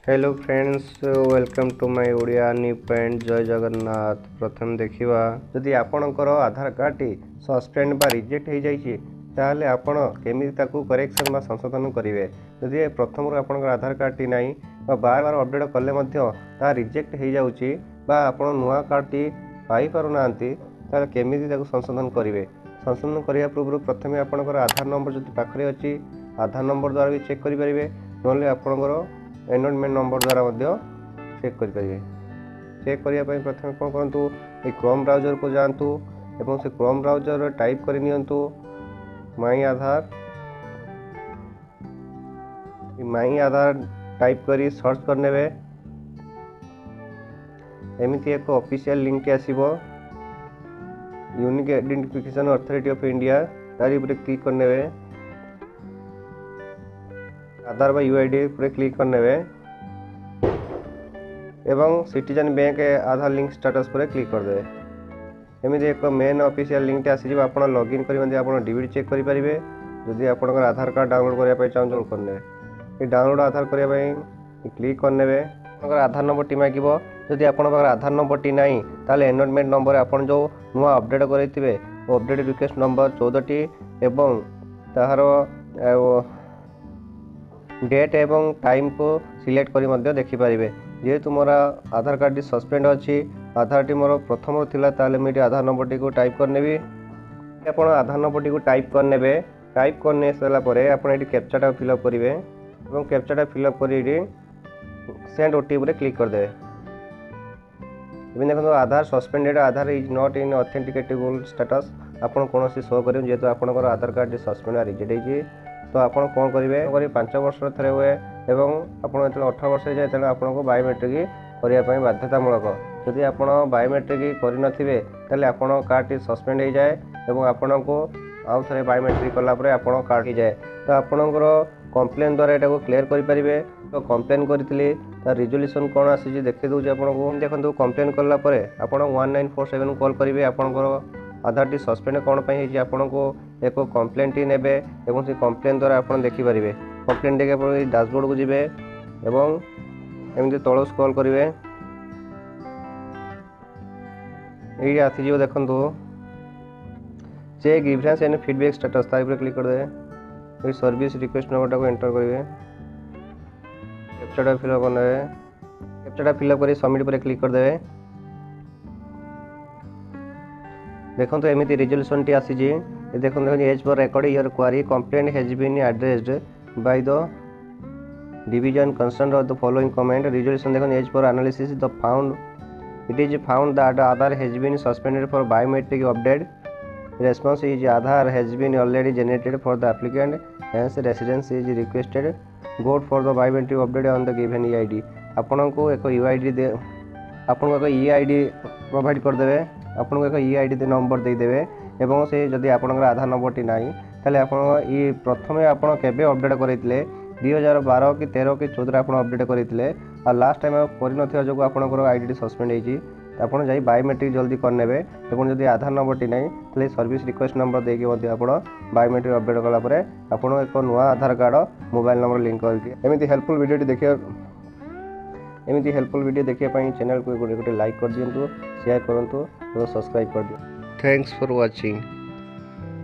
Hello friends, welcome to my Odia new point. जय जगन्नाथ। प्रथम देखिवा जदि आपणकर आधार कार्ड टी सस्पेंड बा रिजेक्ट हो जाइए ताहले आपण केमिति ताकू करेक्शन बा संशोधन करेंगे। जदि प्रथम आपणकर आधार कार्ड टी नहीं बार बार अपडेट कले मध्य ता रिजेक्ट हो जाउची बा आपण नुआ कार्ड टी पाई पारु नांती ताहले केमिति ताकू संशोधन करेंगे। संशोधन करिया पूर्व प्रथमे आपणकर आधार नंबर जदि पाखरे अछि आधार नंबर द्वारा भी चेक करि परिबे, नले आपणकर एनरोलमेंट नंबर द्वारा चेक करेंगे। चेक करने प्रथम कौन करूँ, ये क्रोम ब्राउजर को जातु एवं से क्रोम ब्राउजर टाइप कर माई आधार टाइप करी सर्च करने एमती एक ऑफिशियल लिंक टे आसीबो unique identification authority of India तारी ऊपर क्लिक करने आधार बा यूआईडी पर क्लिक करने एवं सिटीजन बैंक आधार लिंक स्टेटस पर क्लिक करदे। एमती एक मेन ऑफिशियल लिंक आसी आप लॉगिन कर डीबीटी चेक करेंगे। जदि आप आधार कार्ड डाउनलोड करने चाहूँ करने ये डाउनलोड आधार करने क्लिक करने आधार नंबर टी मांग। जदि आप आधार नंबर टी ना ताले एनरोलमेंट नंबर आप जो नुआ अपडेट करेंगे अपडेट रिक्वेस्ट नंबर 14 टी एवं तार डेट एवं टाइम को सिलेक्ट करी देखिपारे। जेहेतु मोर आधार कार्ड सस्पेंड अच्छी आधार टी मोर प्रथम थिला ताले मुझे आधार नंबर टी को टाइप करने आप आधार नंबर टी को टाइप करने टाइप करने सारापर आप कैप्चाटा फिलअप करेंगे और कैप्चाटा फिलअप कर सेंड ओटीपी क्लिक करदे। देखो Aadhaar suspended Aadhaar is not in authenticatable status आपन कौन शो कर जेहेतु आप आधार कार्ड सस्पेंड रिजेक्ट होती तो आप कौन करेंगे 5 वर्ष थे हुए एवं आपड़ जो 18 वर्ष जाए तेना आपको बायोमेट्रिक करने बाध्यतामूलक। जदि आप बायोमेट्रिक करें आप कार्ड टी सस्पेंड हो जाए और आपन को आउ थे बायोमेट्रिक कलापर आप कार्ड हो जाए तो आपणकर कम्प्लेन द्वारा यहाँ क्लीयर करेंगे। तो कम्प्लेन करी रिजोल्यूशन कौन आसी देखी दूसरी आपको देखो कम्प्लेन कलापर आप 1947 कॉल करेंगे। आपंकर आधार टी सस्पेंड कौन पर आपन को एक कम्प्लेन टी ने से कम्प्लेन द्वारा आप देखिपारे। कम्प्लेन देखिए डैशबोर्ड को जीवे एवं एमती तल स्क्रॉल करेंगे ये आसीज देखो check grievance and feedback status तार क्लिक करदे। सर्विस रिक्वेस्ट नंबर को एंटर करेंगे कैप्चाटा फिलअप करने कैप्चाटा फिलअप कर सबमिट पर क्लिक करदे। देखो तो एमती रिजोल्यूशन टी आसी देखो as per record your query complaint has been addressed by the division concern of the following comment. Resolution देखो as per analysis the found it is found that Aadhaar has been suspended for biometric update response is Aadhaar has been already generated for the applicant, hence residence is requested. Go for the biometric update on the given EID। आपन को एक UID दे आपन को एक EID provide कर देबे आपन को एक EID दे नंबर दे देबे एवं से जदि आपन आधार नंबर टी नाही ताले आपन ई प्रथमे आपन केबे अपडेट करितले 2012 कि 13 कि 14 आपन अपडेट करितले आ लास्ट टाइम करि नथिया जो आपन आईडी सस्पेंड होईची आपन जाई बायोमेट्रिक जल्दी करने एवं जदि आधार नंबर टी नहीं तो सर्विस रिक्वेस्ट नंबर देके आप बायोमेट्रिक अपडेट कलापर आप एक नुआ आधार कार्ड मोबाइल नंबर लिंक करके एमती हेल्पफुल वीडियो देखिए एमती हेल्पफुल वीडियो देखिए चैनल को गोटे लाइक कर दिंतु शेयर करूँ और सब्सक्राइब कर दियो। Thanks for watching.